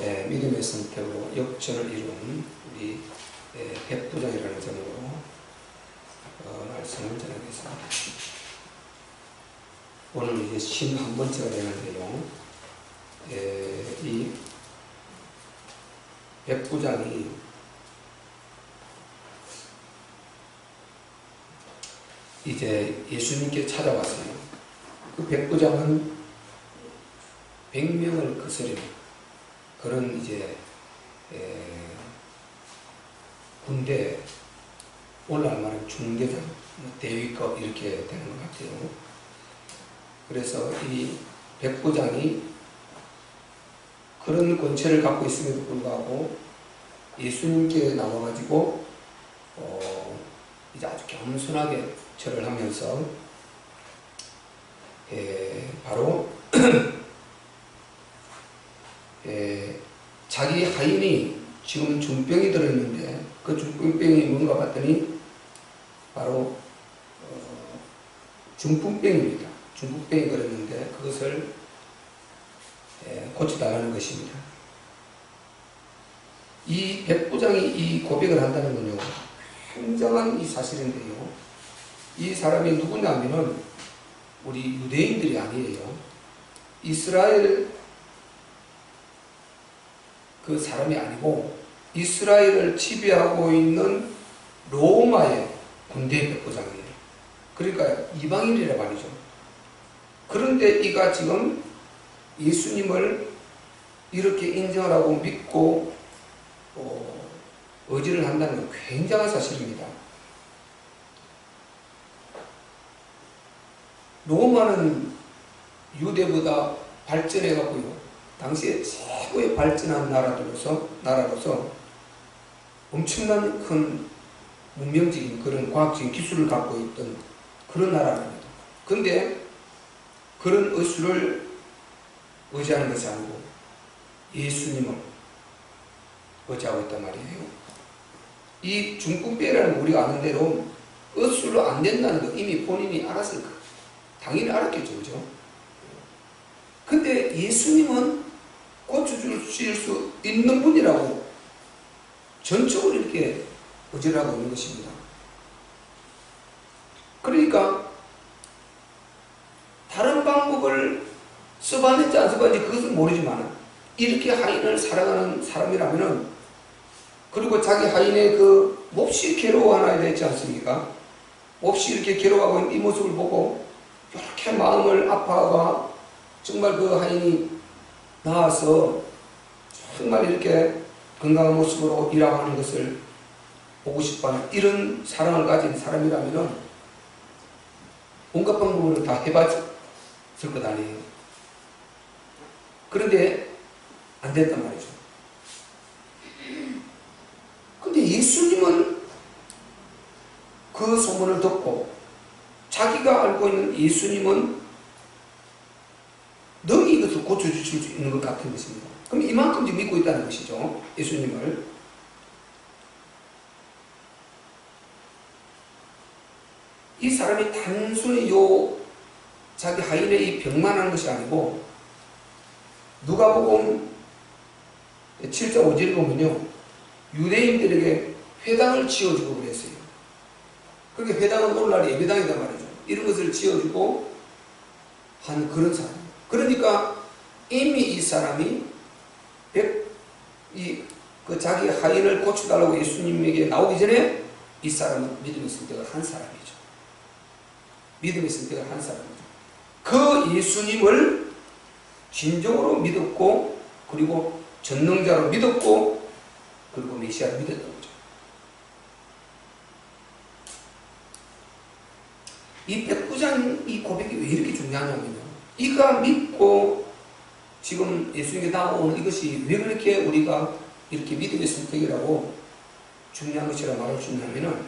믿음의 선택으로 역전을 이룬 우리 백부장이라는 점으로 말씀을 전하겠습니다. 오늘 이제 51번째가 되는데요. 이 백부장이 이제 예수님께 찾아왔어요. 그 백부장은 100명을 거스리는 그런 이제 군대, 오늘날 말하면 중대장, 대위급 이렇게 되는 것 같아요. 그래서 이 백부장이 그런 권체를 갖고 있음에도 불구하고 예수님께 나와가지고 이제 아주 겸손하게 절을 하면서 바로 자기 하인이 지금 중병이 들어있는데 그 중풍병이 뭔가 봤더니 바로 중풍병입니다. 중풍병이 걸렸는데 그것을 고쳐달라는 것입니다. 이 백부장이 이 고백을 한다는 건요, 굉장한 이 사실인데요. 이 사람이 누구냐면은 우리 유대인들이 아니에요. 이스라엘 그 사람이 아니고 이스라엘을 지배하고 있는 로마의 군대 백부장이에요. 그러니까 이방인이라 말이죠. 그런데 이가 지금 예수님을 이렇게 인정하라고 믿고 의지를 한다는 건 굉장한 사실입니다. 로마는 유대보다 발전해갖고요, 당시에 최고의 발전한 나라로서 엄청난 큰 문명적인 그런 과학적인 기술을 갖고 있던 그런 나라입니다. 그런데 그런 의술을 의지하는 것이 아니고 예수님을 의지하고 있단 말이에요. 이 중풍병이라는 우리가 아는 대로 의술로 안 된다는 거 이미 본인이 알았을 거예요. 당연히 알았겠죠, 그죠? 근데 예수님은 고쳐주실 수 있는 분이라고 전적으로 이렇게 의지를 하고 있는 것입니다. 그러니까 다른 방법을 써봤는지 안 써봤는지 그것은 모르지만 이렇게 하인을 사랑하는 사람이라면은, 그리고 자기 하인의 그 몹시 괴로워하나 되지 않습니까? 몹시 이렇게 괴로워하고 있는 이 모습을 보고 이렇게 마음을 아파가 정말 그 하인이 나와서 정말 이렇게 건강한 모습으로 일하고 하는 것을 보고 싶어하는 이런 사랑을 가진 사람이라면 온갖 방법으로 다 해봤을 것 아니에요. 그런데 안 됐단 말이죠. 근데 예수님은 그 소문을 듣고 자기가 알고 있는 예수님은 너희 이것을 고쳐주실 수 있는 것 같은 것입니다. 그럼 이만큼 지금 믿고 있다는 것이죠, 예수님을. 이 사람이 단순히 자기 하인의 이 병만 한 것이 아니고, 누가복음 7장 5절에 보면요, 유대인들에게 회당을 지어주고 그랬어요. 그러니까 회당은 오늘날 예배당이란 말이죠. 이런 것을 지어주고 하는 그런 사람. 그러니까 이미 이 사람이 자기 하인을 고쳐달라고 예수님에게 나오기 전에 이 사람은 믿음의 선택을 한 사람이죠. 믿음의 선택을 한 사람이죠. 그 예수님을 진정으로 믿었고, 그리고 전능자로 믿었고, 그리고 메시아를 믿었던 거죠. 이 백부장 이 고백이 왜 이렇게 중요하냐면요, 이가 믿고 지금 예수님께 나오는 이것이 왜 그렇게 우리가 이렇게 믿음의 선택이라고 중요한 것이라고 말할 수 있냐면은,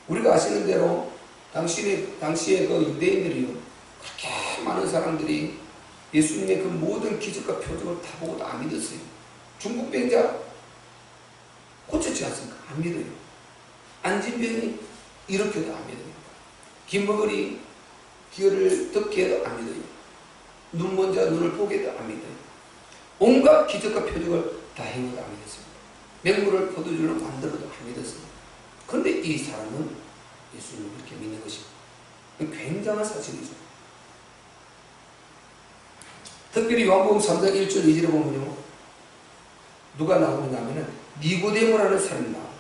우리가 아시는 대로 당시에 그 유대인들이요, 그렇게 많은 사람들이 예수님의 그 모든 기적과 표적을 다 보고 다 안 믿었어요. 중풍병자 고쳤지 않습니까? 안 믿어요. 안진병이 이렇게도 안 믿어요. 김버거리 귀를 듣게 해도 안 믿어요. 눈먼 자 눈을 보게 해도 안 믿어요. 온갖 기적과 표적을 다 행하다 믿었습니다. 맹물을 포도주로 만들어도 안 믿었습니다. 그런데 이 사람은 예수님을 그렇게 믿는 것입니다. 굉장한 사실이죠. 특별히 요한복음 3장 1절 2절에 보면요, 누가 나오느냐 하면은 니고데모라는 사람이 나와요.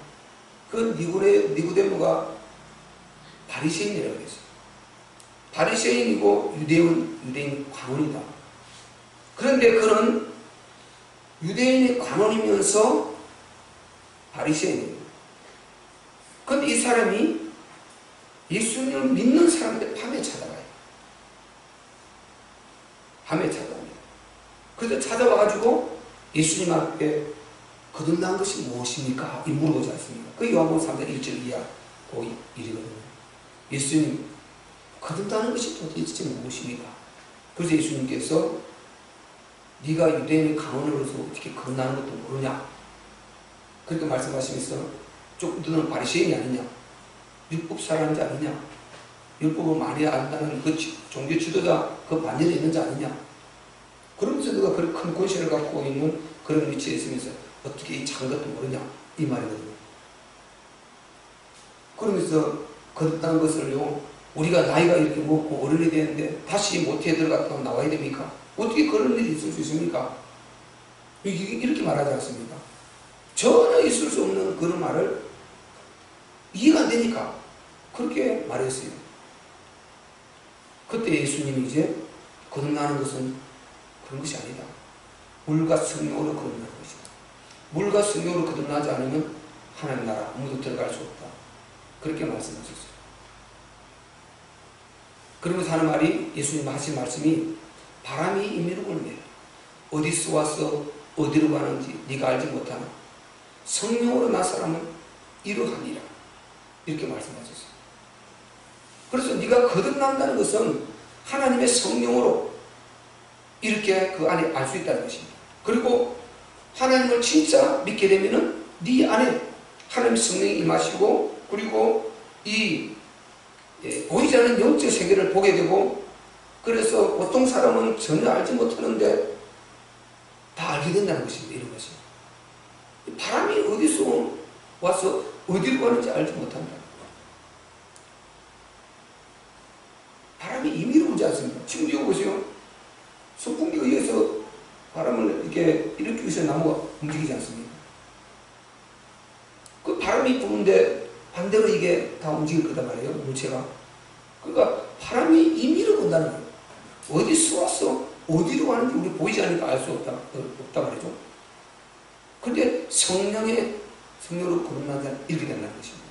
그 니고데모가 바리새인이라고 했어요. 바리새인이고 유대인 관원이다. 그런데 그는 유대인의 관원이면서 바리새인이에요. 그런데 이 사람이 예수님을 믿는 사람들 밤에 찾아가요. 밤에 찾아갑니다. 그래서 찾아와가지고 예수님 앞에 거듭난 것이 무엇입니까? 이 물어보지 않습니까? 그 요한복음 3장 1절 이하 그 일이거든요. 예수님, 거듭나는 것이 도대체 무엇입니까? 그래서 예수님께서 네가 유대인의 강원으로서 어떻게 거듭나는 것도 모르냐? 그렇게 말씀하시면서 너는 바리새인이 아니냐? 율법 사람인지 아니냐? 율법을 많이 안다는 그 종교 지도자 그 반열에 있는 자 아니냐? 그러면서 너가 그런 큰 권세를 갖고 있는 그런 위치에 있으면서 어떻게 이 작은 것도 모르냐? 이 말이거든요. 그러면서 거듭난 것을요, 우리가 나이가 이렇게 먹고 어른이 되는데 다시 모태에 들어갔다가 나와야 됩니까? 어떻게 그런 일이 있을 수 있습니까? 이렇게 말하지 않습니까? 전혀 있을 수 없는 그런 말을 이해가 안 되니까 그렇게 말했어요. 그때 예수님이 이제 거듭나는 것은 그런 것이 아니다. 물과 성령으로 거듭나는 것이다. 물과 성령으로 거듭나지 않으면 하나님 나라 아무도 들어갈 수 없다. 그렇게 말씀하셨어요. 그러면서 하는 말이, 예수님 하신 말씀이 바람이 임의로 불면 어디서 와서 어디로 가는지 네가 알지 못하나 성령으로 난 사람은 이러하니라. 이렇게 말씀하셨어요. 그래서 네가 거듭난다는 것은 하나님의 성령으로 이렇게 그 안에 알 수 있다는 것입니다. 그리고 하나님을 진짜 믿게 되면은 네 안에 하나님의 성령이 임하시고, 그리고 이 보이지 않는 영적 세계를 보게 되고, 그래서 보통 사람은 전혀 알지 못하는데 다 알게 된다는 것입니다. 이런 것이. 바람이 어디서 와서 어디로 가는지 알지 못한다. 바람이 임의로 불지 않습니다. 지금 이거 보세요. 선풍기가 여기서 바람을 이렇게 일으키기 위해서 나무가 움직이지 않습니까? 그 바람이 부는데 반대로 이게 다 움직일 거단 말이에요. 물체가. 그러니까 바람이 임의로 분다는 거예요. 어디서 왔어? 어디로 가는지 우리 보이지 않으니까 알 수 없다 말이죠. 그런데 성령으로 거듭난 자는 이렇게 된다는 것입니다.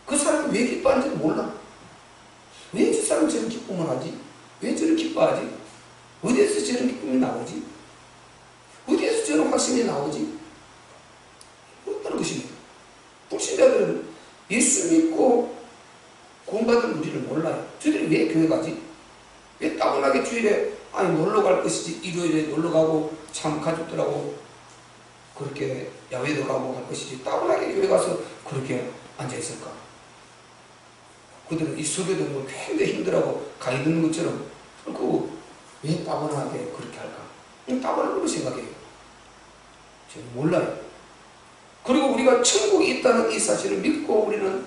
그 사람이 왜 기뻐하는지 몰라. 왜 저 사람은 저런 기쁨을 하지? 왜 저런 기뻐하지? 어디에서 저런 기쁨이 나오지? 어디에서 저런 확신이 나오지? 그렇다는 것입니다. 불신자들은 예수 믿고 구원받은 우리를 몰라요. 저들이 왜 교회 가지? 왜 따분하게 주일에 놀러 갈 것이지, 일요일에 놀러 가고 참 가족들하고 그렇게 야외도 가고 할 것이지 따분하게 교회 가서 그렇게 앉아 있을까? 그들은 이 설교도 굉장히 힘들어하고 가히 듣는 것처럼 왜 따분하게 그렇게 할까? 따분한 걸로 생각해요. 저는 몰라요. 그리고 우리가 천국이 있다는 이 사실을 믿고 우리는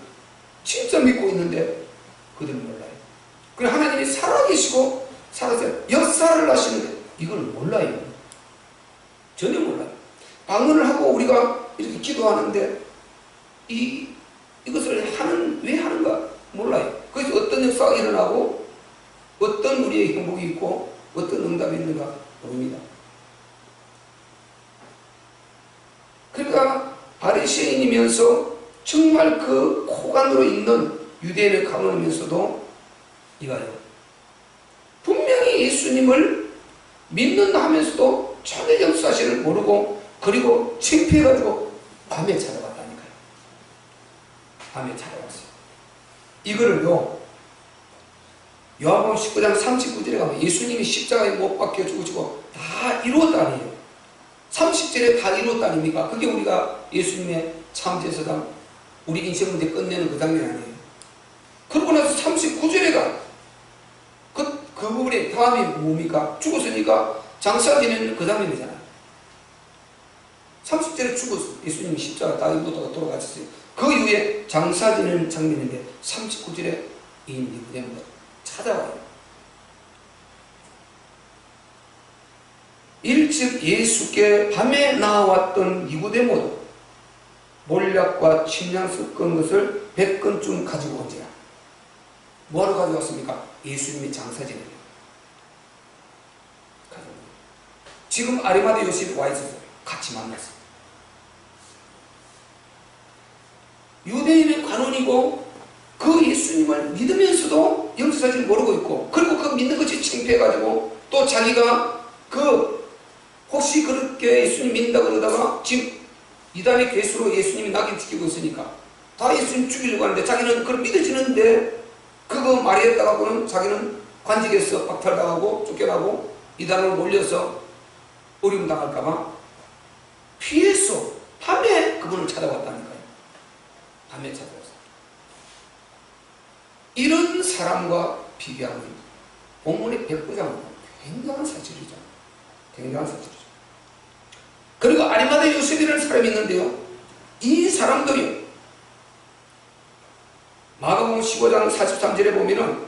진짜 믿고 있는데 그들은 몰라요. 그리고 하나님이 살아계시고 살아서 역사를 하시는데 이걸 몰라요. 전혀 몰라요. 방언을 하고 우리가 이렇게 기도하는데 이것을 왜 하는가 몰라요. 그래서 어떤 역사가 일어나고 어떤 우리의 행복이 있고 어떤 응답이 있는가 모릅니다. 그러니까 바리새인이면서 정말 그 고관으로 있는 유대인의 강원이면서도 이거예요. 분명히 예수님을 믿는다 하면서도 전혀 역사실을 모르고 그리고 창피해가지고 밤에 찾아왔다니까요. 밤에 찾아왔어요. 이거를요, 요한복음 19장 39절에 가면 예수님이 십자가에 못 박혀 죽으시고 다 이루었다니에요. 30절에 다 이루었다 아닙니까? 그게 우리가 예수님의 참제사장, 우리 인생 문제 끝내는 그 장면 아니에요. 그러고 나서 39절에 가 그 부분에 다음이 뭡니까? 죽었으니까 장사 지내는 그 장면이잖아요. 30절에 죽었어요. 예수님이 십자가 달리다가 돌아가셨어요. 그 이후에 장사 지내는 장면인데 39절에 이 니고데모가 찾아와요. 일찍 예수께 밤에 나왔던 니고데모도 몰약과 침향 섞은 것을 100건쯤 가지고 온지라. 뭐하러 가져왔습니까? 예수님이 장사 지내요. 지금 아리마대 요셉이 와 있었어요. 같이 만났어요. 유대인의 관원이고 그 예수님을 믿으면서도 역사를 모르고 있고, 그리고 그 믿는 것이 창피해가지고 또 자기가 혹시 그렇게 예수님 믿는다고 그러다가 지금 이단의 괴수로 예수님이 낙인 찍히고 있으니까 다 예수님 죽이려고 하는데 자기는 그걸 믿어지는데 그거 말했다가고는 자기는 관직에서 박탈당하고 쫓겨나고 이단으로 몰려서 어려움 당할까봐 피해서 밤에 그분을 찾아왔다니까요. 밤에 찾아왔어요. 이런 사람과 비교하면 본문의 백부장은 굉장한 사실이죠. 굉장한 사실이죠. 그리고 아리마대 요셉이라는 사람이 있는데요, 이 사람들이 마가복음 15장 43절에 보면은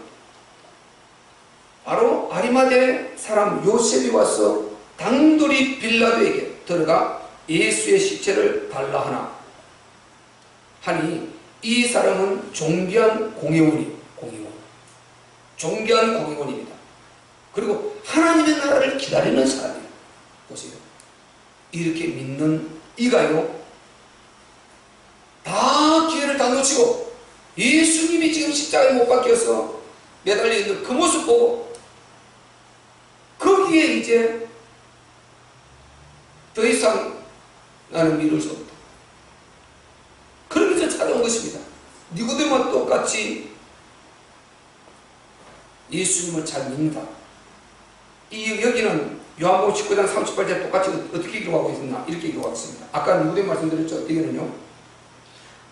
바로 아리마대 사람 요셉이 와서 당돌이 빌라도에게 들어가 예수의 시체를 달라 하니 이 사람은 존귀한 공회원입니다. 그리고 하나님의 나라를 기다리는 사람이에요. 보세요. 이렇게 믿는 이가요, 다 기회를 다 놓치고 예수님이 지금 십자가에 못 박혀서 매달려 있는 그 모습 보고 거기에 이제 더 이상 나는 믿을 수 없다. 그러면서 찾아온 것입니다. 니고데모와 똑같이 예수님을 잘 믿는다. 여기는 요한복음 19장 38절 똑같이 어떻게 기록하고 있었나? 이렇게 기록하고 있습니다. 아까 니고데모 말씀드렸죠? 여기는요,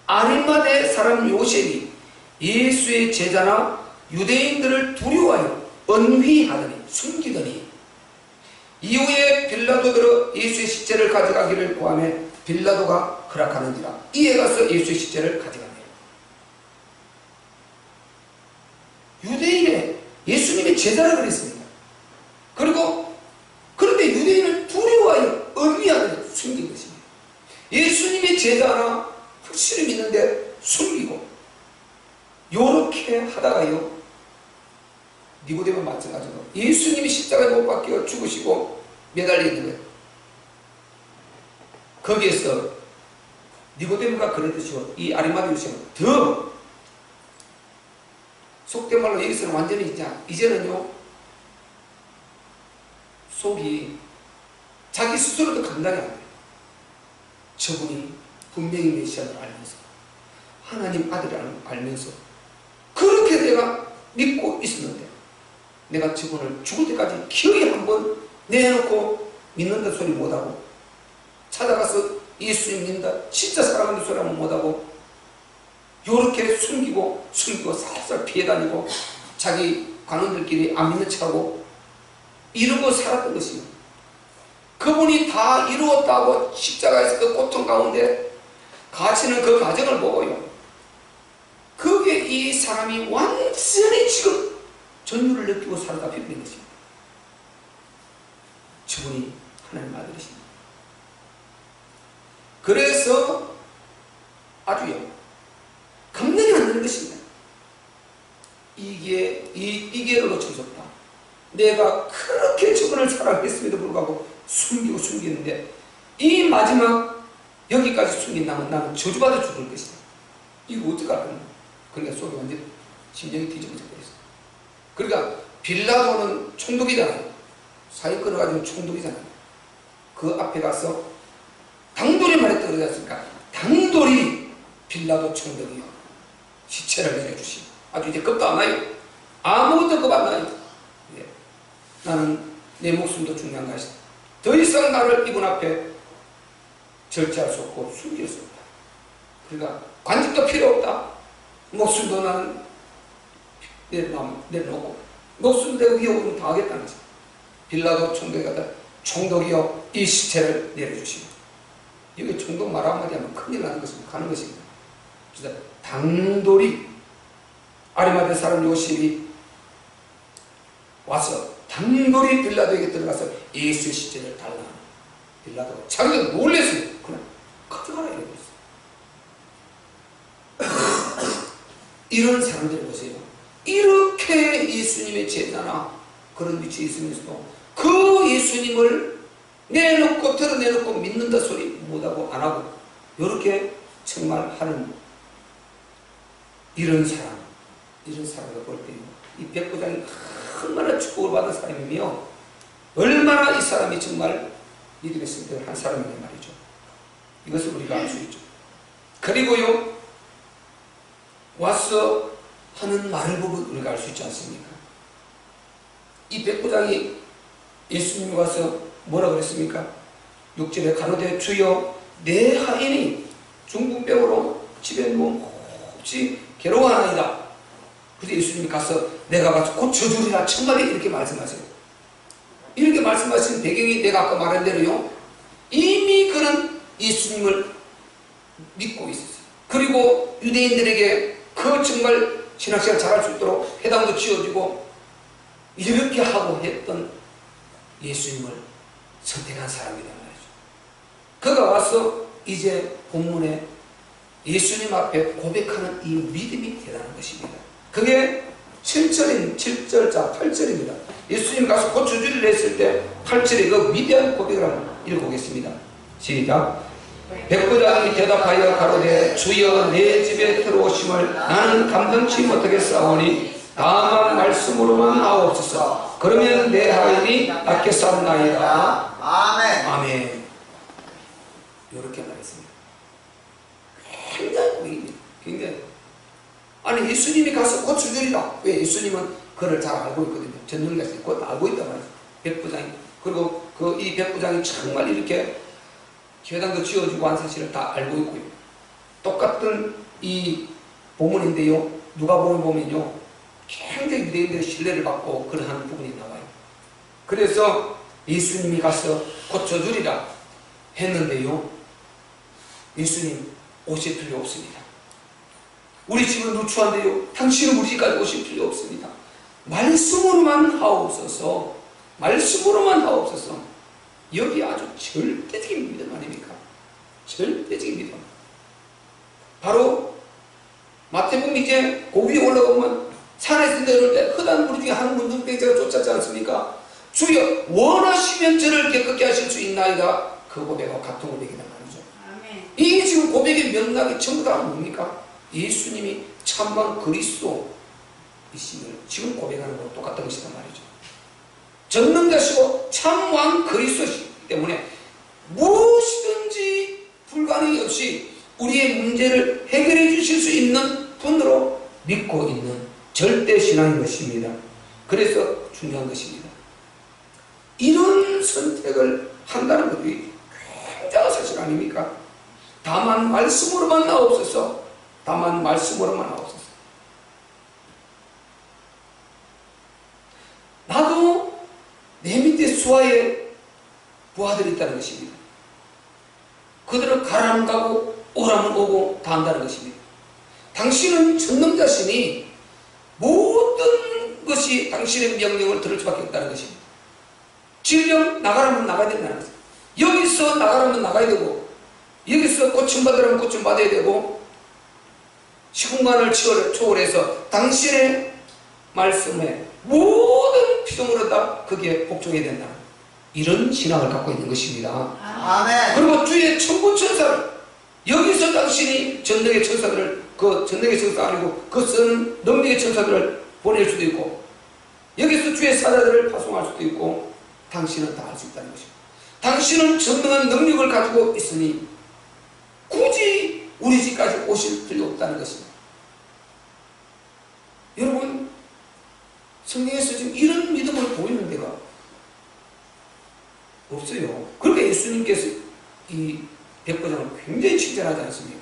아리마대 사람 요셉이 예수의 제자나 유대인들을 두려워하여 언휘하더니 숨기더니 이후에 빌라도들은 예수의 시체를 가져가기를 구하며 빌라도가 허락하는지라 이에 가서 예수의 시체를 가져가네요. 유대인의 예수님의 제자라 그랬습니다. 그리고 그런데 유대인을 두려워하여 언휘하더니 숨긴 것입니다. 예수님의 제자나 확실히 믿는데 숨기고 요렇게 하다가요, 니고데모 마찬가지로 예수님이 십자가에 못 박혀 죽으시고 매달려 있는 거예요. 거기에서 니고데모가 그랬듯이 이 아리마대 요셉은 더 속된 말로 여기서는 완전히 이제는요 속이 자기 스스로도 감당이 안 돼요. 저분이 분명히 메시아를 알면서 하나님 아들을 알면서 그렇게 내가 믿고 있었는데 내가 저분을 죽을 때까지 기어이 한번 내놓고 믿는다 소리 못하고 찾아가서 예수님 믿는다 진짜 사랑한다 소리 하면 못하고 요렇게 숨기고 살살 피해 다니고 자기 관원들끼리 안 믿는 척하고 이러고 살았던 것이에요. 그분이 다 이루었다고 십자가에서 그 고통 가운데 갇히는 그 과정을 보고요, 그게 이 사람이 완전히 지금 전율을 느끼고 살다 비롯된 것입니다. 저분이 하나님 아들이십니다. 그래서 아주요 감당이 안 되는 것입니다. 이게를 놓쳐졌다. 내가 그렇게 저분을 사랑했음에도 불구하고 숨기는데 이 마지막 여기까지 숨긴다면 나는 저주받아 죽을 것이다. 이거 어떡하나. 그러니까 속이 완전 심정이 뒤집어져 버렸어. 그러니까 빌라도는 총독이잖아요. 사기꾼을 가지고 총독이잖아요. 그 앞에 가서 당돌이 말했다 그러지 않습니까? 당돌이 빌라도 총독이요 시체를 내려주시고 아주 이제 겁도 안 나요. 아무것도 겁 안 나요. 네. 나는 내 목숨도 중요한 것이다. 더 이상 나를 이분 앞에 절제할 수 없고 숨길 수 없다. 그러니까 관직도 필요 없다. 목숨도 나는 내놓고 목숨도 내가 위협으로 다 하겠다는 것이다. 빌라도 총독이 가다 총독이여 이 시체를 내려주시고 여기 총독 말 한마디 하면 큰일 나는 것입니다. 가는 것입니다. 그래서 당돌이 아리마대 사람 요셉이 와서 당돌이 빌라도에게 들어가서 예수의 시체를 달라. 빌라도가 자기가 놀랬어요. 그냥 가져가라 이러고 있어요. 이런 사람들을 보세요. 이렇게 예수님의 제자나 그런 위치에 있으면서도 그 예수님을 내놓고 드러내놓고 믿는다 소리 못하고 안하고 이렇게 정말 하는 이런 사람을 볼 때요, 이 백부장이 얼마나 축복을 받은 사람이며 얼마나 이 사람이 정말 믿음의 선택을 한 사람이란 말이죠. 이것을 우리가 알 수 있죠. 그리고요, 와서 하는 말을 보고 우리가 알 수 있지 않습니까? 이 백부장이 예수님이 와서 뭐라 그랬습니까? 6절에 가로되 주여 내 하인이 중풍병으로 집에 몹시 괴로워하나이다. 그래서 예수님이 가서 내가 가서 고쳐주리라 천만에 이렇게 말씀하세요. 이렇게 말씀하신 배경이 내가 아까 말한 대로요, 이미 그는 예수님을 믿고 있었어요. 그리고 유대인들에게 그 정말 신학생활 잘할 수 있도록 회당도 지어주고 이렇게 하고 했던 예수님을 선택한 사람이란 말이죠. 그가 와서 이제 본문에 예수님 앞에 고백하는 이 믿음이 대단한 것입니다. 그게 7절자 8절입니다. 예수님 가서 고쳐주리라 했을 때 8절에 그 위대한 고백을 한번 읽어보겠습니다. 시작. 백부장이 대답하여 가로되 주여 내 집에 들어오심을 나는 감당치 못하겠사오니 다만 말씀으로만 하옵소서. 그러면 내 하인이 낫게 살나이다. 아멘. 아멘. 이렇게 말했습니다. 굉장히 고백입니다. 굉장히. 아니 예수님이 가서 고쳐주리라. 왜? 예수님은 그를 잘 알고 있거든요. 전능자신 그것도 알고 있단 말이죠. 백부장이. 그리고 이 백부장이 정말 이렇게 교회당도 지어주고 한 사실을 다 알고 있고요. 똑같은 이 본문인데요, 누가복음 보면요, 굉장히 유대인들의 신뢰를 받고 그러한 부분이 나와요. 그래서 예수님이 가서 고쳐주리라 했는데요, 예수님 오실 필요 없습니다. 우리 집은 누추한데요, 당신은 우리 집까지 오실 필요 없습니다. 말씀으로만 하옵소서. 말씀으로만 하옵소서. 여기 아주 절대적인 믿음 아닙니까? 절대적인 믿음. 바로 마태복음 이제 그 위에 올라오면 산에서 내려올 때 흑암 무리 중에 한 문둥병자가 쫓았지 않습니까? 주여 원하시면 저를 깨끗게 하실 수 있나이다. 그 고백하고 같은 고백이란 말이죠. 아멘. 이 지금 고백의 명락이 전부 다 뭡니까? 예수님이 참만 그리스도이심을 지금 고백하는 것과 똑같은 것이란 말이죠. 전능자시고 참왕 그리스도시기 때문에 무엇이든지 불가능이 없이 우리의 문제를 해결해 주실 수 있는 분으로 믿고 있는 절대 신앙인 것입니다. 그래서 중요한 것입니다. 이런 선택을 한다는 것이 굉장한 사실 아닙니까? 다만 말씀으로만 나옵소서. 다만 말씀으로만 나옵소서. 나도 내 밑에 수하에 부하들이 있다는 것입니다. 그들은 가라면 가고 오라면 오고 다 한다는 것입니다. 당신은 전능자시니 모든 것이 당신의 명령을 들을 수밖에 없다는 것입니다. 질병 나가라면 나가야 된다는 것입니다. 여기서 나가라면 나가야 되고, 여기서 고침받으라면 고침받아야 되고, 시공간을 초월해서 당신의 말씀에 모든 피조물을 다 거기에 복종해야 된다. 이런 신앙을 갖고 있는 것입니다. 아멘. 그리고 주의 천군천사를, 여기서 당신이 전능의 천사들을, 그 전능의 천사 아니고 그 쓰는 능력의 천사들을 보낼 수도 있고, 여기서 주의 사자들을 파송할 수도 있고, 당신은 다 할 수 있다는 것입니다. 당신은 전능한 능력을 가지고 있으니 굳이 우리 집까지 오실 필요 없다는 것입니다. 여러분, 성경에서 지금 이런 믿음을 보이는 데가 없어요. 그러니까 예수님께서 이 백부장을 굉장히 칭찬하지 않습니까?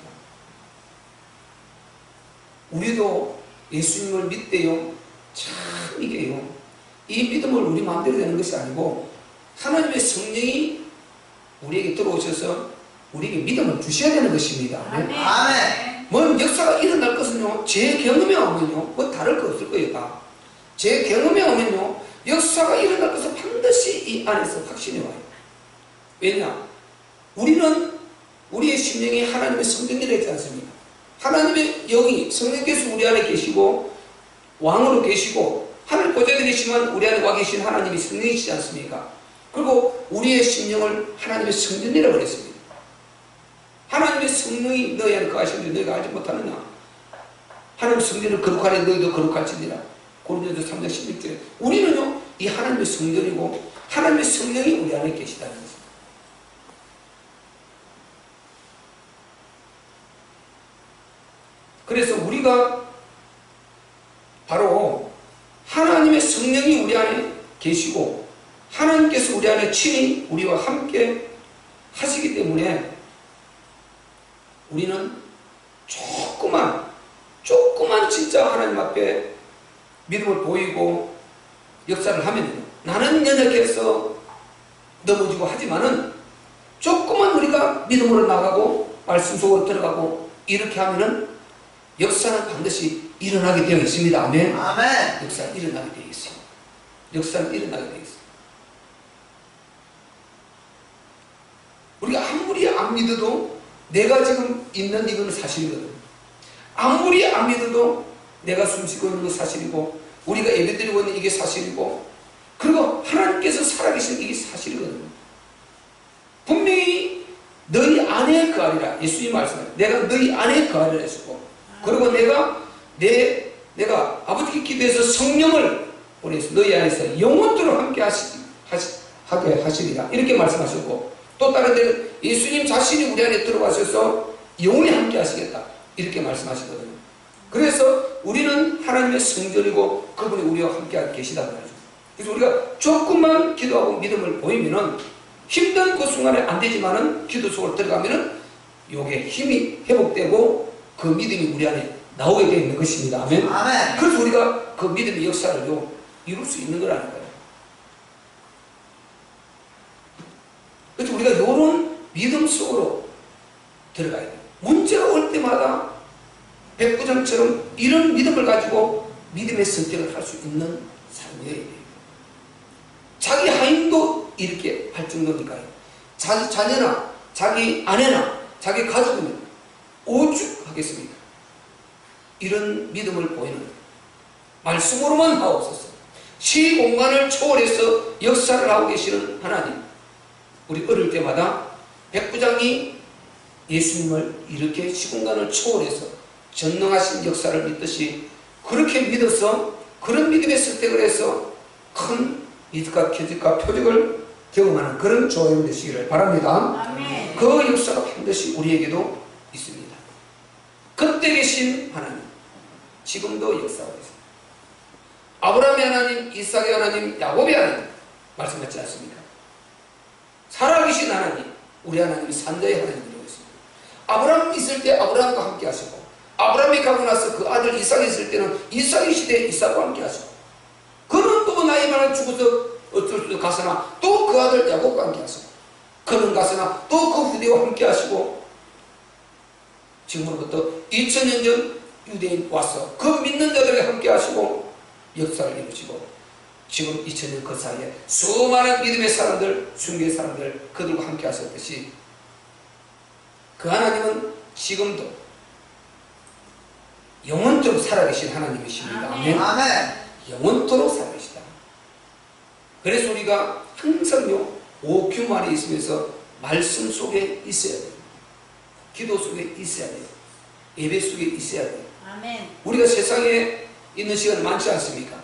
우리도 예수님을 믿대요. 참 이게요, 이 믿음을 우리 마음대로 되는 것이 아니고 하나님의 성령이 우리에게 들어오셔서 우리에게 믿음을 주셔야 되는 것입니다. 아멘. 아멘. 뭔 역사가 일어날 것은요, 제 경험에 오면요, 뭐 다를 거 없을 거예요. 다. 제 경험에 오면요, 역사가 일어날 것은 반드시 이 안에서 확신이 와요. 왜냐? 우리는 우리의 심령이 하나님의 성전이 되지 않습니까? 하나님의 영이 성령께서 우리 안에 계시고 왕으로 계시고 하늘 보좌에 계시지만 우리 안에 와 계신 하나님이 성령이시지 않습니까? 그리고 우리의 심령을 하나님의 성전이라고 그랬습니다. 하나님의 성령이 너희 안에 거하시는데 너희가 알지 못하느냐? 하나님의 성전을 거룩하니 너희도 거룩할지니라. 고린도서 3장 16절에 우리는요, 이 하나님의 성전이고 하나님의 성령이 우리 안에 계시다는 것입니다. 그래서 우리가 바로 하나님의 성령이 우리 안에 계시고 하나님께서 우리 안에 친히 우리와 함께 하시기 때문에 우리는 조그만 진짜 하나님 앞에 믿음을 보이고 역사를 하면 나는 연약해서 넘어지고 하지만은 조그만 우리가 믿음으로 나가고 말씀 속으로 들어가고 이렇게 하면은 역사는 반드시 일어나게 되어 있습니다. 아멘. 아멘. 역사는 일어나게 되어 있어요. 역사는 일어나게 되어 있어요. 우리가 아무리 안 믿어도 내가 지금 있는 이건 사실이거든. 아무리 안 믿어도 내가 숨쉬고 있는 건 사실이고 우리가 예배드리고 있는 이게 사실이고 그리고 하나님께서 살아계신 이게 사실이거든요. 분명히 너희 안에 거하리라. 예수님 말씀하셨어요. 내가 너희 안에 거하리라 했고 그리고 내가 아버지께 기도해서 성령을 보내서 너희 안에서 영원토록 함께 하게 하시리라. 이렇게 말씀하셨고 또 다른 데는 예수님 자신이 우리 안에 들어가셔서 영원히 함께 하시겠다. 이렇게 말씀하시거든요. 그래서 우리는 하나님의 성전이고 그분이 우리와 함께 계시다고 하죠. 그래서 우리가 조금만 기도하고 믿음을 보이면은 힘든 그 순간에 안 되지만은 기도 속으로 들어가면은 요게 힘이 회복되고 그 믿음이 우리 안에 나오게 되어 있는 것입니다. 아멘. 아멘. 그래서 우리가 그 믿음의 역사를요 이룰 수 있는 거라는 거예요. 그래서 우리가 이런 믿음 속으로 들어가야 돼요. 문제가 올 때마다 백부장처럼 이런 믿음을 가지고 믿음의 선택을 할 수 있는 삶이어야 돼요. 자기 하인도 이렇게 할 정도니까요. 자기 자녀나 자기 아내나 자기 가족은 오죽하겠습니까? 이런 믿음을 보이는 말씀으로만 하옵소서. 시공간을 초월해서 역사를 하고 계시는 하나님. 우리 어릴 때마다 백부장이 예수님을 이렇게 시공간을 초월해서 전능하신 역사를 믿듯이 그렇게 믿어서 그런 믿음의 선택을 해서 큰 이득과 표적과 표적을 경험하는 그런 조회가 되시기를 바랍니다. 아멘. 그 역사가 반드시 우리에게도 있습니다. 그때 계신 하나님 지금도 역사하고 있습니다. 아브라함의 하나님, 이삭의 하나님, 야곱의 하나님 말씀하지 않습니까? 살아계신 하나님, 우리 하나님이 산자의 하나님이라고 했습니다. 아브라함 있을 때 아브라함과 함께 하시고 아브라함이 가고 나서 그 아들 이삭이 있을 때는 이삭의 시대에 이삭과 함께 하시고 그는 또 나이 많아 죽어서 어쩔 수 가서나 또 그 아들 야곱과 함께 하시고 그는 가서나 또 그 후대와 함께 하시고 지금으로부터 2000년 전 유대인 와서 그 믿는 자들과 함께 하시고 역사를 이루시고 지금 2000년 그 사이에 수많은 믿음의 사람들, 순교의 사람들 그들과 함께 하셨듯이 그 하나님은 지금도 영원토록 살아계신 하나님이십니다. 아멘. 아멘. 영원토록 살아계시다. 그래서 우리가 항상요 오큐 안에 있으면서 말씀 속에 있어야 돼요. 기도 속에 있어야 돼요. 예배 속에 있어야 돼요. 아멘. 우리가 세상에 있는 시간이 많지 않습니까?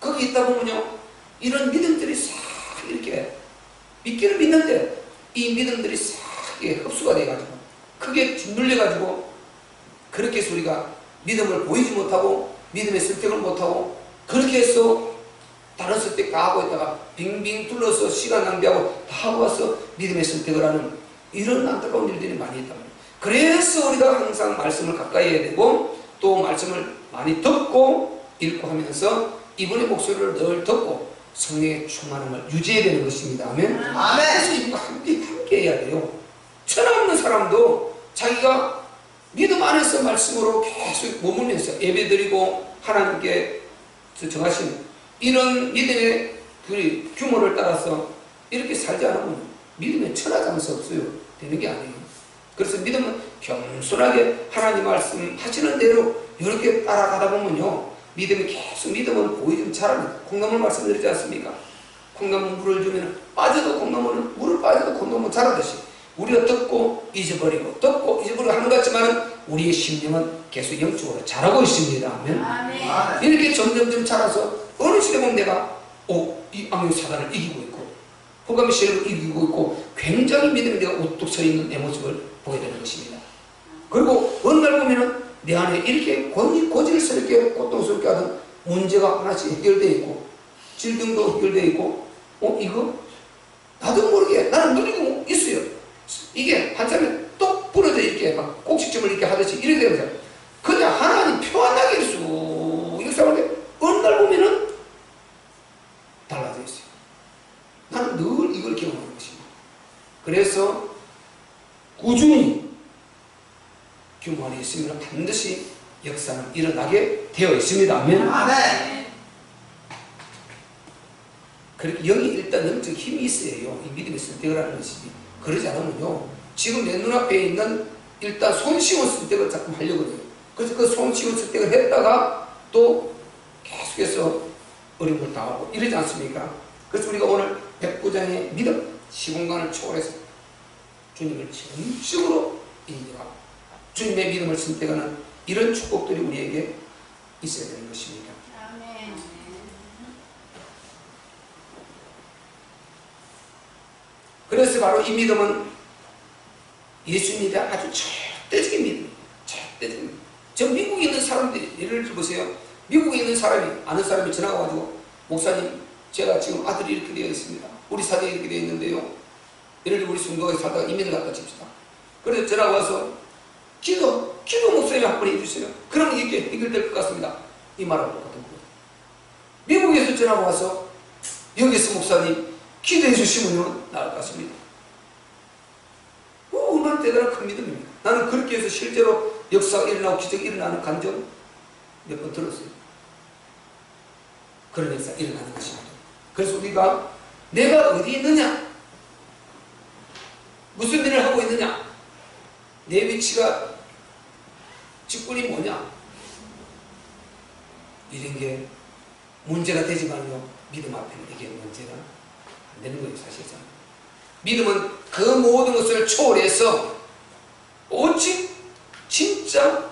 거기 있다 보면요 이런 믿음들이 싹 이렇게 믿기는 믿는데 이 믿음들이 싹 흡수가 돼가지고 크게 짓눌려가지고 그렇게 해서 우리가 믿음을 보이지 못하고 믿음의 선택을 못하고 그렇게 해서 다른 선택 다 하고 있다가 빙빙 둘러서 시간 낭비하고 다 하고 와서 믿음의 선택을 하는 이런 안타까운 일들이 많이 있단 말이에요. 그래서 우리가 항상 말씀을 가까이 해야 되고 또 말씀을 많이 듣고 읽고 하면서 이분의 목소리를 늘 듣고 성령의 충만함을 유지해야 되는 것입니다. 아멘. 아멘. 그래서 이분과 함께 해야 돼요. 천하 없는 사람도 자기가 믿음 안에서 말씀으로 계속 머물면서 예배드리고 하나님께 정하신 이런 믿음의 그 규모를 따라서 이렇게 살지 않으면 믿음에 천하장사 없어요. 되는 게 아니에요. 그래서 믿음은 겸손하게 하나님 말씀하시는 대로 이렇게 따라가다 보면요, 믿음이 계속 믿음은 보이면 자랍니다. 콩나물 말씀드리지 않습니까? 콩나물 물을 주면 빠져도 콩나물은 물을 빠져도 콩나물 자라듯이 우리가 듣고 잊어버리고 듣고 잊어버리고 하는 것 같지만 우리의 심령은 계속 영적으로 자라고 있습니다. 아멘. 이렇게 점점점 자라서 어느 시대 보면 내가 이 악령 사단을 이기고 있고 호감의 시를 이기고 있고 굉장히 믿음이 내가 우뚝 서 있는 내 모습을 보게 되는 것입니다. 그리고 어느 날 보면은 내 안에 이렇게 고질스럽게 고통스럽게 하던 문제가 하나씩 해결되어 있고 질병도 해결되어 있고 이거 나도 모르게 나는 누리고 있어요. 이게 한 사람이 똑 부러져 이렇게 막 꼭지점을 이렇게 하듯이 이렇게 되는 거죠. 그냥 하나님 표현하게 쑥 이렇게 살았는데 어느 날 보면은 달라져 있어요. 나는 늘 이걸 경험하는 것입니다. 그래서 꾸준히 규모 안에 있으면 반드시 역사는 일어나게 되어 있습니다. 아멘. 아멘. 그렇게 영이 일단 영적 힘이 있어야 이 믿음의 선택을 하는 것이지. 그러지 않으면요, 지금 내 눈앞에 있는 일단 손쉬운 선택을 자꾸 하려고 해요. 그래서 그 손쉬운 선택을 했다가 또 계속해서 어려움을 당하고 이러지 않습니까? 그래서 우리가 오늘 백부장의 믿음, 시공간을 초월해서 주님을 전적으로 인정하고 주님의 믿음을 선택하는 이런 축복들이 우리에게 있어야 되는 것입니다. 아멘. 그래서 바로 이 믿음은 예수님의 아주 절대적인 믿음이에요. 절대적인 믿음. 저 미국에 있는 사람들이 예를 들어보세요. 미국에 있는 사람이 아는 사람이 전화가지고 목사님 제가 지금 아들이 이렇게 되어 있습니다. 우리 사정이 이렇게 되어 있는데요. 예를 들어 우리 순도에 살다가 이민을 갔다 칩시다. 그래서 전화가 와서 기도 목사님 한 번 해주세요. 그러면 이게 해결될 것 같습니다. 이 말하고 똑같은 거예요. 미국에서 전화가 와서 여기서 목사님 기도해 주시면 나을 것 같습니다. 얼마나 대단한 큰 믿음입니다. 나는 그렇게 해서 실제로 역사가 일어나고 기적이 일어나는 간증 몇 번 들었어요. 그런 역사가 일어나는 것입니다. 그래서 우리가 내가 어디 있느냐, 무슨 일을 하고 있느냐, 내 위치가 직분이 뭐냐, 이런 게 문제가 되지만요, 믿음 앞에는 이게 문제가 안 되는 거예요. 사실상 믿음은 그 모든 것을 초월해서 오직 진짜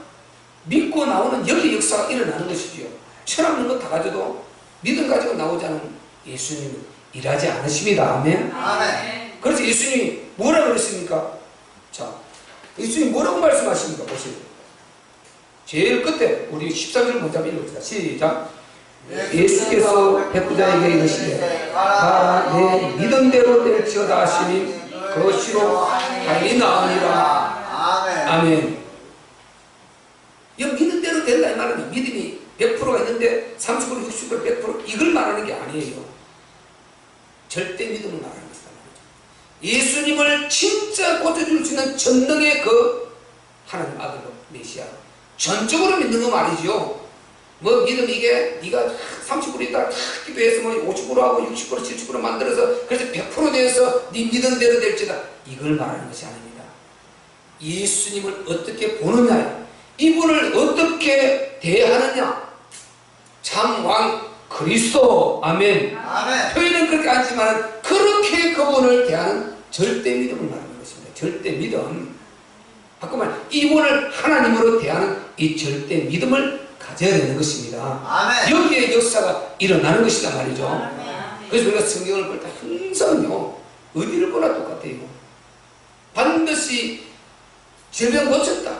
믿고 나오는 여기 역사가 일어나는 것이지요. 철없는 것 다 가져도 믿음 가지고 나오지 않은 예수님은 일하지 않으십니다. 아멘. 아멘. 그래서 예수님이 뭐라고 그랬습니까? 자, 예수님이 뭐라고 말씀하십니까? 보세요. 제일 끝에 우리 13절 먼저 한번 읽읍시다. 시작. 예수께서 백부자에게 이르시되 가라 내 믿음대로 될지어다 하시니 그것이로 달리 나으니라. 아멘. 이 믿음대로 된다 이 말은 믿음이 100%가 있는데 30%, 60%, 100% 이걸 말하는 게 아니에요. 절대 믿음을 말하는 것이다. 예수님을 진짜 고쳐줄 수 있는 전능의 그 하나님 아들 메시아 전적으로 믿는 거 말이죠. 뭐 믿음 이게 네가 30% 있다가 기도해서 뭐 50%하고 60% 70% 만들어서 그래서 100% 돼서 네 믿음대로 될지다 이걸 말하는 것이 아닙니다. 예수님을 어떻게 보느냐, 이분을 어떻게 대하느냐, 참 왕 그리스도. 아멘. 아멘. 표현은 그렇게 하지만 그렇게 그분을 대하는 절대 믿음을 말하는 것입니다. 절대 믿음. 바꾸면 이분을 하나님으로 대하는 이 절대 믿음을 가져야 되는 것입니다. 아멘. 여기에 역사가 일어나는 것이란 말이죠. 아멘. 그래서 우리가 성경을 볼 때 항상요 어디를 보나 똑같아요. 반드시 질병 고쳤다,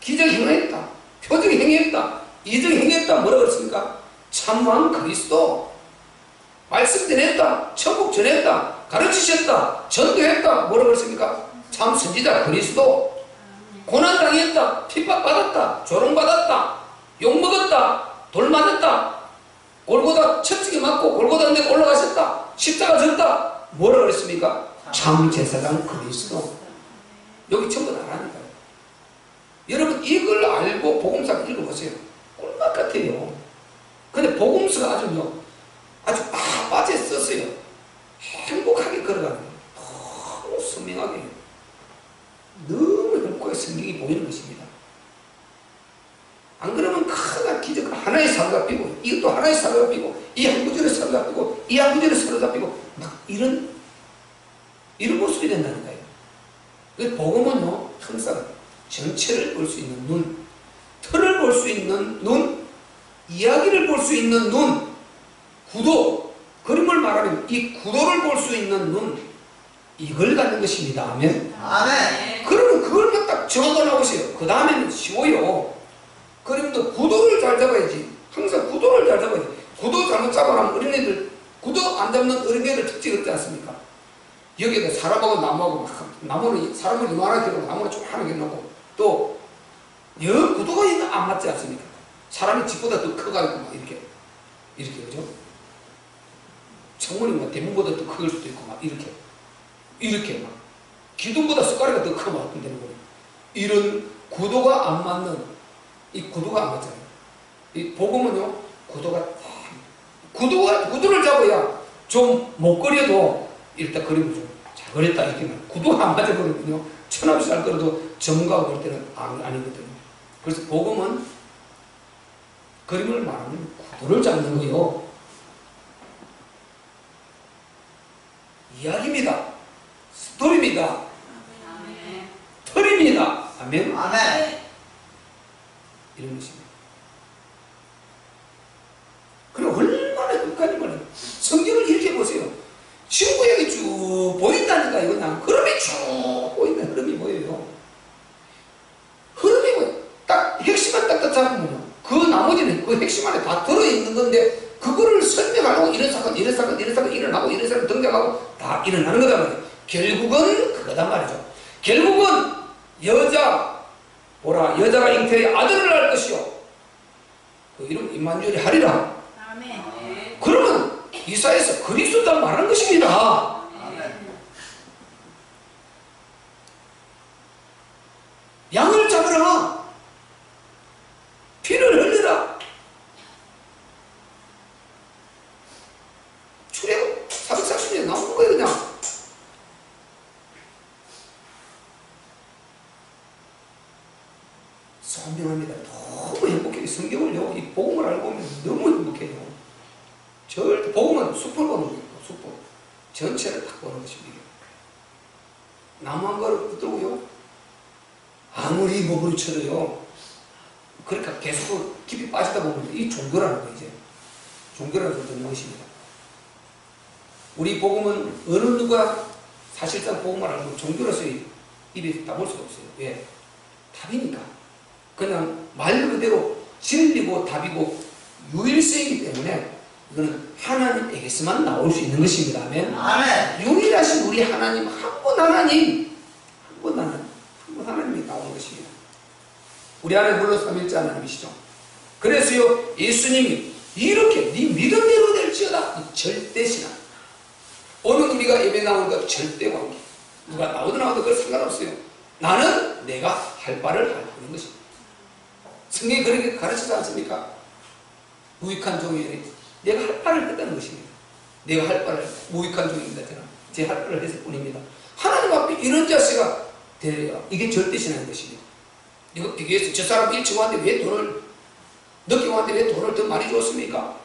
기적 행했다, 표적 행했다, 이적 행했다. 뭐라고 그랬습니까? 참왕 그리스도. 말씀 전했다, 천국 전했다, 가르치셨다, 전도했다. 뭐라고 그랬습니까? 참 선지자 그리스도. 고난당했다, 핍박받았다, 조롱받았다, 욕먹었다, 돌 맞았다, 골고다 채찍이 맞고 골고다 내가 올라가셨다, 십자가 졌다. 뭐라고 그랬습니까? 참 제사장 그리스도. 마리보 복음서 읽어보세요. 꿀맛 같아요. 근데 복음서가 아주 빠져 썼어요. 행복하게 걸어가는 거예요. 너무 선명하게 너무 행복하게 성경이 보이는 것입니다. 안 그러면 크다 기적 하나의 사고가 피고 이것도 하나의 사고가 피고 이 한 구절의 사고가 피고 이 한 구절의 사고가 피고 막 이런 모습이 된다는 거예요. 그 복음은요 항상 전체를 볼 수 있는 눈, 틀을 볼 수 있는 눈, 이야기를 볼 수 있는 눈, 구도, 그림을 말하면 이 구도를 볼 수 있는 눈, 이걸 갖는 것입니다. 아멘. 아멘. 그러면 그걸만 딱 적어 놓으세요. 그 다음에는 쉬워요. 그림도 구도를 잘 잡아야지. 항상 구도를 잘 잡아야지. 구도 잘못 잡아놓으면 어린애들, 구도 안 잡는 어린애들 특징이 없지 않습니까? 여기에다 사람하고 나무하고 막, 나무는 사람을 이만하게 놓고 나무는 조그맣게 놓고 또 여 구도가 안 맞지 않습니까? 사람이 집보다 더 커가지고 막 이렇게 그죠? 창문이 막 대문보다 더 클 수도 있고 막 이렇게 막 기둥보다 숟가락이 더 크면 어떤 되는 거예요. 이런 구도가 안 맞는 이 구도가 안 맞잖아요. 이 복음은요 구도를 잡아야 좀 못 그려도 일단 그림을 좀 잘 그렸다 이렇게 말. 구도가 안 맞아버리면요 천없이 잘 그려도 전문가가 볼 때는 아니거든요. 그래서 복음은 그림을 말하면 구도를 잡는 거예요. 이야기입니다. 스토리입니다. 아멘. 틀입니다. 아멘. 아멘. 이런 것입니다. 그리고 얼마나 끝까지 말해요. 성경을 읽어보세요. 신구약이 쭉 보인다니까 이거 그냥 흐름이 쭉 보이는 흐름이 보여요. 흐름이 보여요. 딱 핵심만 딱 잡으면요. 그 나머지는 그 핵심 안에 다 들어있는 건데 그거를 설명하려고 이런 사건 일어나고 이런 사람 등장하고 다 일어나는 거단 말이에요. 결국은 그거단 말이죠. 결국은 여자가 잉태의 아들을 낳을 것이요. 그 이름 임마누엘이 하리라. 아멘. 그러면 이사야에서 그리스도다 말하는 것입니다. 아멘. 양을 잡으라. 피를 흘리라. 출애굽 430년에 나오는 거예요 그냥. 선명합니다. 너무 행복해요. 성경을요 이 복음을 알고 보면 너무 행복해요. 절대 복음은 숲을 보는 거예요. 숲을 전체를 다 보는 것입니다. 나무 한 그루 붙들고요 아무리 머무르쳐도요 그러니까 계속 깊이 빠지다 보면 이 종교라는 거 이제 종교라는 걸 듣는 것입니다. 우리 복음은 어느 누가 사실상 복음을 알고 종교로서의 입에 담을 수가 없어요. 왜? 답이니까. 그냥 말 그대로 진리고 답이고 유일성이기 때문에 이거는 하나님에게서만 나올 수 있는 것입니다. 아멘. 아멘. 유일하신 우리 하나님 한 분 하나님이 나오는 것입니다. 우리 안에 물론 삼일째 하나님이시죠. 그래서요 예수님이 이렇게 네 믿음대로 될지어다 절대신앙. 오늘 우리가 예배 나오는 것 절대관계. 누가 나오든 그건 상관없어요. 나는 내가 할 바를 하는 것입니다. 성경이 그렇게 가르치지 않습니까? 무익한 종이 내가 할 바를 했다는 것입니다. 내가 할 바를 무익한 종입니다. 저는 제 할 바를 했을 뿐입니다. 하나님 앞에 이런 자세가 되어야 이게 절대신앙인 것입니다. 이거 비교해서 저 사람 일찍 왔는데 왜 돈을 늦게 왔는데 왜 돈을 더 많이 줬습니까?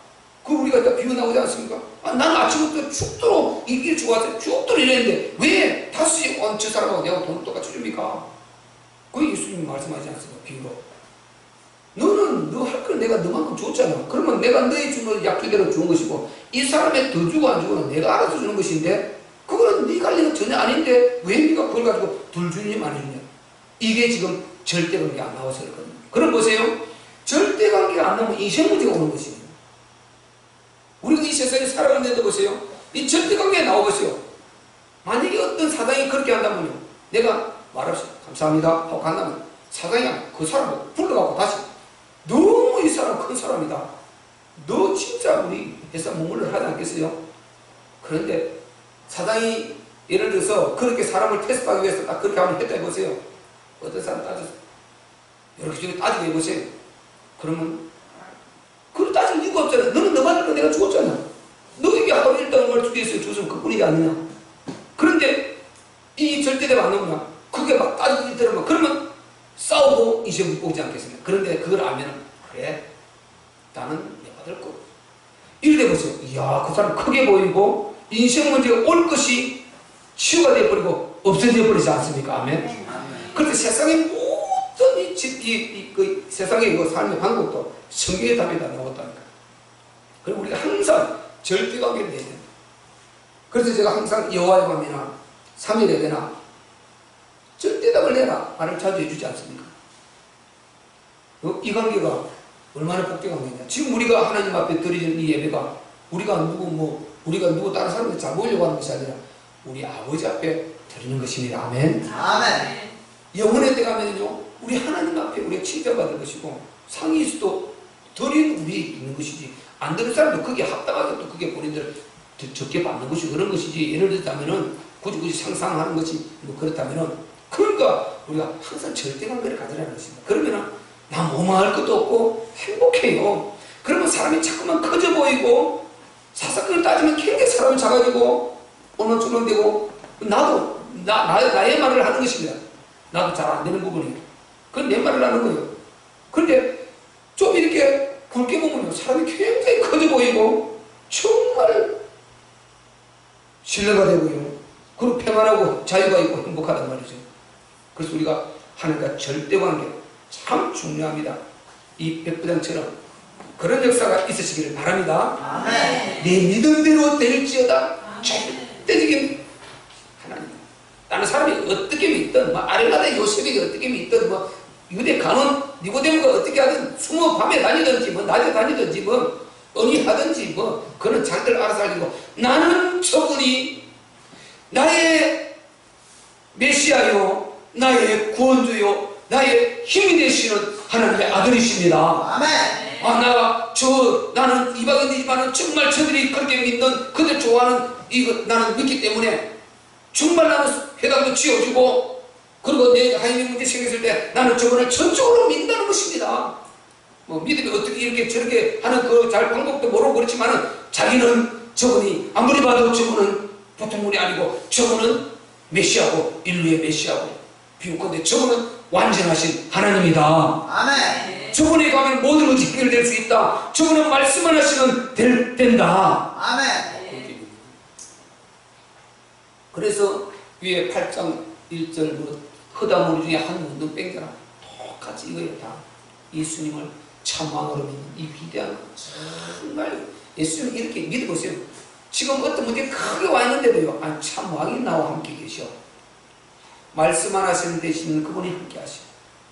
그 우리가 다 비교 나오지 않습니까? 나는 아침부터 죽도록 일찍 와서 죽도록 일했는데 왜 5시에 온 저 사람하고 내가 돈을 똑같이 줍니까? 그게 예수님이 말씀하지 않습니까? 비유로. 너는 너 할 걸 내가 너만큼 줬잖아. 그러면 내가 너의 주는 약속대로 준 것이고 이 사람의 더 주고 안 주고는 내가 알아서 주는 것인데 그거는 네 관리가 전혀 아닌데 왜 네가 그걸 가지고 둘 주니 많이 주냐. 이게 지금 절대관계가 안 나와서 그렇거든요. 그럼 보세요. 절대관계가 안 나오면 인생 문제가 오는 것입니다. 우리가 이 세상에 살아가는데도 보세요. 이 절대관계에 나와보세요. 만약에 어떤 사장이 그렇게 한다면요. 내가 말없이 감사합니다 하고 간다면 사장이 그 사람을 불러갖고 다시 너무 이 사람 큰 사람이다. 너 진짜 우리 회사 문물을 하지 않겠어요? 그런데 사장이 예를 들어서 그렇게 사람을 테스트하기 위해서 딱 그렇게 하면 했다 해보세요. 어떤 사람 따졌어요. 이렇게 저렇게 따지고 해보세요. 그러면 그걸 따질 이유가 없잖아. 너는 너 맞을 거 내가 죽었잖아. 너에게 하루 일당 얼마를 주기 위해서 줬으면 그뿐이지 않느냐. 그런데 이 절대대가 안 나오냐. 그게 막 따지고 있더라면 그러면 싸우고 이제 못 보지 않겠습니까? 그런데 그걸 알면은 그래 나는 내 받을 거. 이래 보세요. 이야 그 사람 크게 보이고 인생 문제가 올 것이 치유가 되어버리고 없어져 버리지 않습니까? 아멘. 그런데 세상의 모든 그 세상의 그 삶의 방법도 성경의 답이 다 나왔다니까. 그리고 우리가 항상 절대관계를 내야 된다. 그래서 제가 항상 여호와의 밤이나 3일 예배나 절대답을 내라 말을 자주 해주지 않습니까? 이 관계가 얼마나 복된 관계냐. 지금 우리가 하나님 앞에 드리는 이 예배가 우리가 누구 다른 사람들 잘 보이려고 하는 것이 아니라 우리 아버지 앞에 드리는 것입니다. 아멘. 아멘. 영혼의 때 가면요 우리 하나님 앞에 우리가 칭찬받을 것이고 상이 있어도 드리는 우리 있는 것이지 안 드는 사람도 그게 합당하게 또 그게 본인들 적게 받는 것이 그런 것이지. 예를 들자면은 굳이 상상하는 것이 뭐 그렇다면은 그러니까 우리가 항상 절대관계를 가지라는 것입니다. 그러면은 나 뭐할 것도 없고 행복해요. 그러면 사람이 자꾸만 커져 보이고 사사건을 따지면 굉장히 사람이 작아지고 어느처럼되고 나도 나의 말을 하는 것입니다. 나도 잘 안 되는 부분이에요. 그건 내 말을 하는 거예요. 그런데 좀 이렇게 굵게 보면요 사람이 굉장히 커져 보이고 정말 신뢰가 되고요. 그리고 평안하고 자유가 있고 행복하단 말이죠. 그래서 우리가 하나님과 절대관계 참 중요합니다. 이 백부장처럼 그런 역사가 있으시기를 바랍니다. 아멘. 내 믿음대로 될지어다. 절대적인 하나님. 다른 사람이 어떻게 믿든 아리마다 요셉이 어떻게 믿든 유대 가론 니고데모가 어떻게 하든 숨어 밤에 다니든지 낮에 다니든지 언니 하든지 그는 자기들 알아서 알고 나는 저분이 나의 메시아요 나의 구원주요 나의 힘이 되시는 하나님의 아들이십니다. 아멘. 나는 이방인이지만 정말 저들이 그렇게 믿는 그들 좋아하는 이거 나는 믿기 때문에 정말 나는 회당도 지어주고 그리고 내 하나님 문제 생겼을 때 나는 저분을 전적으로 믿는다는 것입니다. 믿음이 어떻게 이렇게 저렇게 하는 그 잘 방법도 모르고 그렇지만은 자기는 저분이 아무리 봐도 저분은 보통 분이 아니고 저분은 메시아고 인류의 메시아고 비유컨대 저분은 완전하신 하나님이다. 아멘. 저분에 가면 모든 것이 해결될 수 있다. 저분은 말씀만 하시면 된다. 아멘. 그래서 위에 8장 1절 허다무리 중에 한 문둥 뺑겨라 똑같이 이거예요. 다 예수님을 참 왕으로 믿는 이 위대한 정말 예수님 이렇게 믿어보세요. 지금 어떤 문제 크게 와 있는데도요 참 왕이 나와 함께 계셔. 말씀 안 하시는 대신 그분이 함께 하시고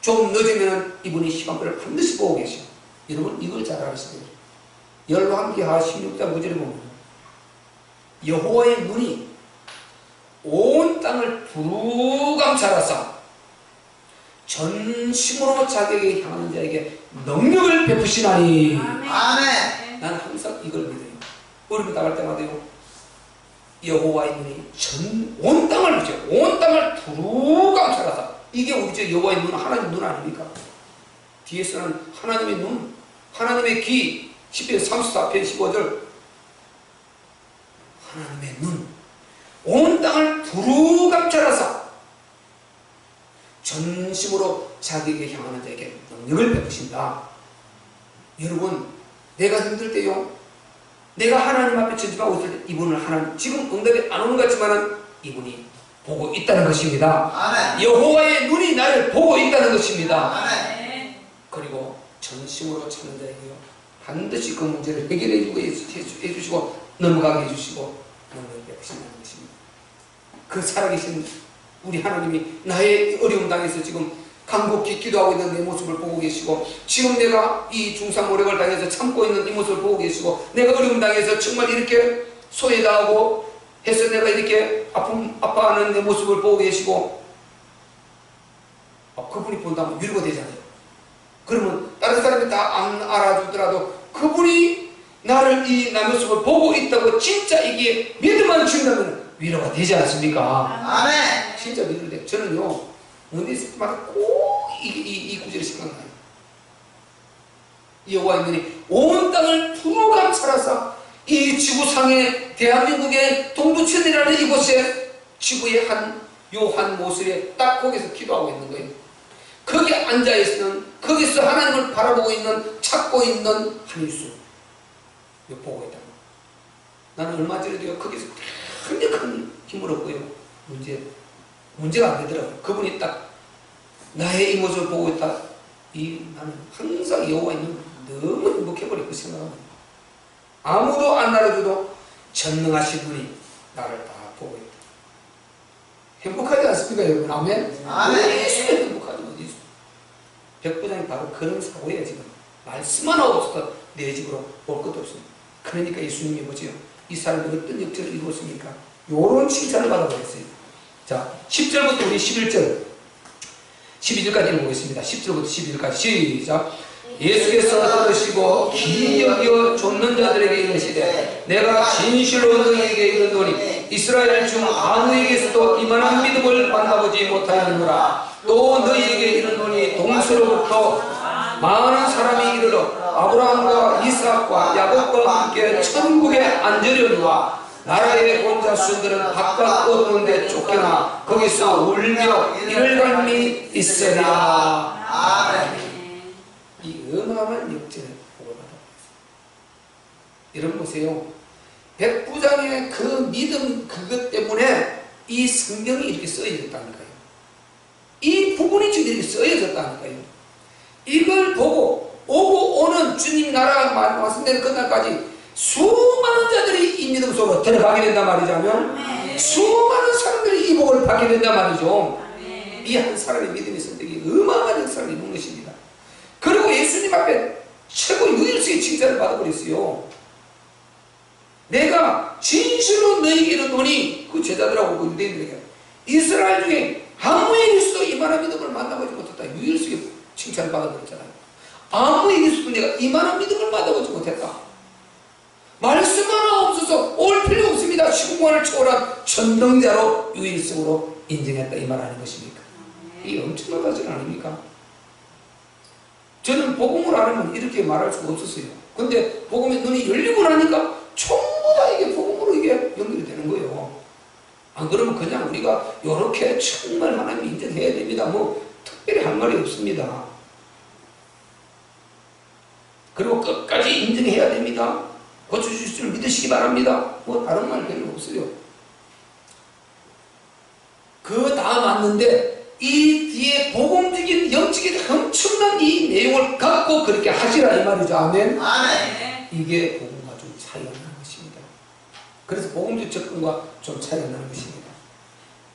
좀 늦으면 이분이 시간표를 반드시 보고 계셔. 여러분 이걸 잘 알으셔야 돼요. 열왕기하 16장 9절에 보면 여호와의 눈이 온 땅을 두루 감찰하사 전심으로 자기에게 향하는 자에게 능력을 베푸시나니. 아멘. 나는 항상 이걸 믿어요. 어려움이 나갈 때마다요 여호와의 눈이 온 땅을 보죠. 온 땅을 두루 감찰하사. 이게 우리 여호와의 눈, 하나님 눈 아닙니까? 뒤에서는 하나님의 눈, 하나님의 귀 10편 34편 15절 하나님의 눈 온 땅을 두루 감찰하사 전심으로 자기에게 향하는 자에게 능력을 베푸신다. 여러분 내가 힘들 때요 내가 하나님 앞에 전집하고 있을 때 이분을 하나님 지금 응답이 안 오는 것 같지만 이분이 보고 있다는 것입니다. 아멘. 여호와의 눈이 나를 보고 있다는 것입니다. 아멘. 그리고 전심으로 찾는 자에게요 반드시 그 문제를 해결해 주시고 넘어가게 해주시고 능력을 베푸신다는 것입니다. 그 살아계신 우리 하나님이 나의 어려움 당해서 지금 간곡히 기도하고 있는 내 모습을 보고 계시고 지금 내가 이 중상모략을 당해서 참고 있는 이 모습을 보고 계시고 내가 어려움 당해서 정말 이렇게 소외당하고 해서 내가 이렇게 아파하는 내 모습을 보고 계시고 그분이 본다면 위로가 되잖아요. 그러면 다른 사람이 다 안 알아주더라도 그분이 나를 이 나 모습을 보고 있다고 진짜 이게 믿음만 준다면 위로가 되지 않습니까? 아멘. 진짜 믿을 때 저는요 문제 있을 때마다 꼭 이 구절이 생각나요. 여호와의 눈이 온 땅을 두루 감찰하사 이 지구상의 대한민국의 동두천이라는 이곳에 지구의 한 모습에 딱 거기서 기도하고 있는 거예요. 거기 앉아있는, 거기서 하나님을 바라보고 있는, 찾고 있는 한일수 보고 있다. 나는 얼마 전에도 거기서 강력한 힘을 얻고요. 문제가 안 되더라고요. 그분이 딱 나의 이 모습을 보고 있다. 나는 항상 여호와 있는 너무 행복해버리고 생각합니다. 아무도 안 알아줘도 전능하신 분이 나를 다 보고 있다. 행복하지 않습니까, 여러분? 아멘? 아멘. 행복하지 어디 백부장이 바로 그런 사고예요. 지금 말씀 하나 없어서 내 집으로 올 것도 없습니다. 그러니까 예수님이 뭐지요? 이 사람들이 어떤 역전을 이루었습니까? 요런 칭찬을 받아버렸어요. 자, 10절부터 우리 11절 12절까지 읽어보겠습니다. 10절부터 12절까지 시작. 예수께서 들으시고 기 여겨 쫓는 자들에게 이르시되 내가 진실로 너희에게 이르노니 이스라엘 중 아무에게서도 이만한 믿음을 만나보지 못하였노라. 또 너희에게 이르노니 동서로부터 많은 사람이 이르러 아브라함과 이삭과 야곱과 함께 천국에 앉으려니와 나라의 온 자손들은 바깥 어두운 데 쫓겨나 거기서 울며 이를 갈미 있으리라. 아멘. 이 어마어마한 역전을 보고 받았습니다. 여러분 보세요. 백부장의 그 믿음 그것 때문에 이 성경이 이렇게 써져졌다니까요. 이 부분이 지금 이렇게 써져졌다니까요. 이걸 보고 오고 오는 주님 나라 말씀되는 그날까지 수많은 자들이 이 믿음 속으로 들어가게 된단 말이죠. 하면 수많은 사람들이 이 복을 받게 된단 말이죠. 이 한 사람의 믿음의 선택이 어마어마한 역사를 이루는 것입니다. 그리고 예수님 앞에 최고 유일성의 칭찬을 받아버렸어요. 내가 진실로 너희에게 이르노니 그 제자들하고 그 유대인들에게 이스라엘 중에 아무에게서도 이만한 믿음을 만나보지 못했다. 유일성의 칭찬을 받아버렸잖아요. 아무에게서도 내가 이만한 믿음을 만나보지 못했다. 말씀 하나 없어서 올 필요 없습니다. 시공간을 초월한 전능자로 유일성으로 인정했다. 이 말 아닌 것입니까? 이게 엄청난 사실 아닙니까? 저는 복음을 알으면 이렇게 말할 수가 없었어요. 근데 복음의 눈이 열리고 나니까 전부 다 이게 복음으로 이게 연결이 되는 거예요. 안 그러면 그냥 우리가 이렇게 정말 하나님 인정해야 됩니다. 뭐 특별히 할 말이 없습니다. 그리고 끝까지 인정해야 됩니다. 고쳐주실 줄 믿으시기 바랍니다. 뭐 다른 말 별로 없어요. 그거 다 맞는데 이 뒤에 복음적인 영적인 엄청난 이 내용을 갖고 그렇게 하시라 이 말이죠. 아멘. 아멘. 이게 복음과 좀 차이가 나는 것입니다. 그래서 복음적 접근과 좀 차이가 나는 것입니다.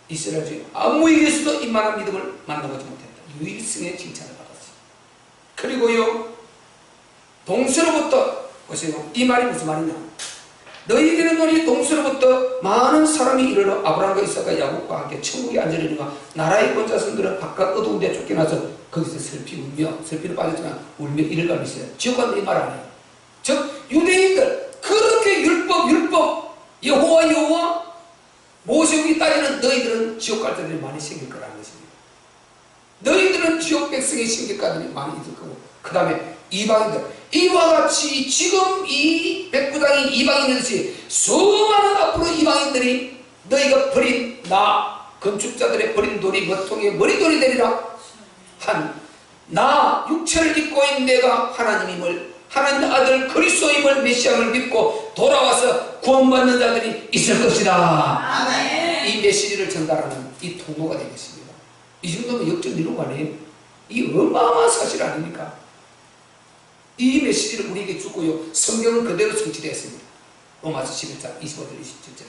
이스라엘 중에 아무에게서도 이만한 믿음을 만나보지 못했다. 유일성의 칭찬을 받았어요. 그리고요 동서로부터 보세요. 이 말이 무슨 말이냐? 너희에게는 너희 동서로부터 많은 사람이 이르러 아브라함과 이삭과 야곱과 함께 천국에 앉으려니와 나라의 온 자손들은 바깥 어두운 데 쫓겨나서 거기서 슬피 울며 슬피는 빠졌지만 울며 이를 갈미시다. 지옥 간다 이 말 아니에요. 즉 유대인들 그렇게 율법 여호와 모세오기 따지는 너희들은 지옥 갈 자들이 많이 생길 거라는 것입니다. 너희들은 지옥 백성의 생길까지 많이 있을 거고 그 다음에 이방인들 이와 같이 지금 이 백부장이 이방인이듯이 수많은 앞으로 이방인들이 너희가 버린 나 건축자들의 버린 돌이 머통의 머리돌이 되리라 한 나 육체를 입고 있는 내가 하나님임을 하나님의 아들 그리스도임을 메시아를 믿고 돌아와서 구원받는 자들이 있을 것이다. 아멘. 이 메시지를 전달하는 이 통로가 된 것입니다. 이 정도면 역전 이루고 아니에요. 이 어마어마한 사실 아닙니까? 이 메시지를 우리에게 주고요. 성경은 그대로 성취되었습니다. 로마서 11장 25절 27절에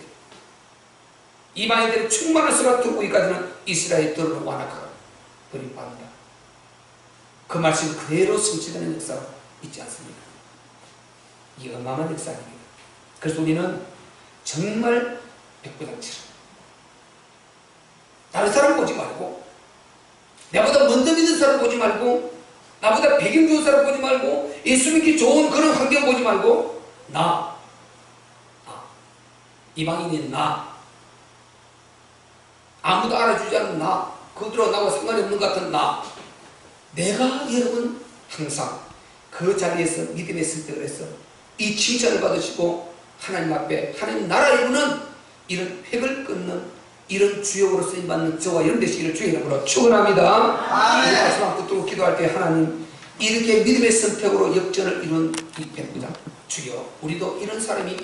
이방인들의 충만한 수가 들고기까지는 이스라엘 들을 완악하고 버림받는다. 그 말씀 그대로 성취되는 역사가 있지 않습니까? 이 어마어마한 역사입니다. 그래서 우리는 정말 백부장처럼 다른 사람 보지 말고 나보다 먼저 믿는 사람 보지 말고 나보다 배경 좋은 사람 보지 말고 예수 믿기 좋은 그런 환경 보지 말고 이방인인 나 아무도 알아주지 않는 나 그들하고 나와 상관이 없는 것 같은 나 내가 여러분 항상 그 자리에서 믿음의 선택을 해서 이 칭찬을 받으시고 하나님 앞에 하나님 나라의 이루는 이런 획을 끊는 이런 주역으로 쓰임받는 저와 여러분 되시기를 주의 이름으로 축원합니다. 우리 말씀 한 붙들고 기도할 때 하나님 이렇게 믿음의 선택으로 역전을 이룬 이 백부장 주여 우리도 이런 사람이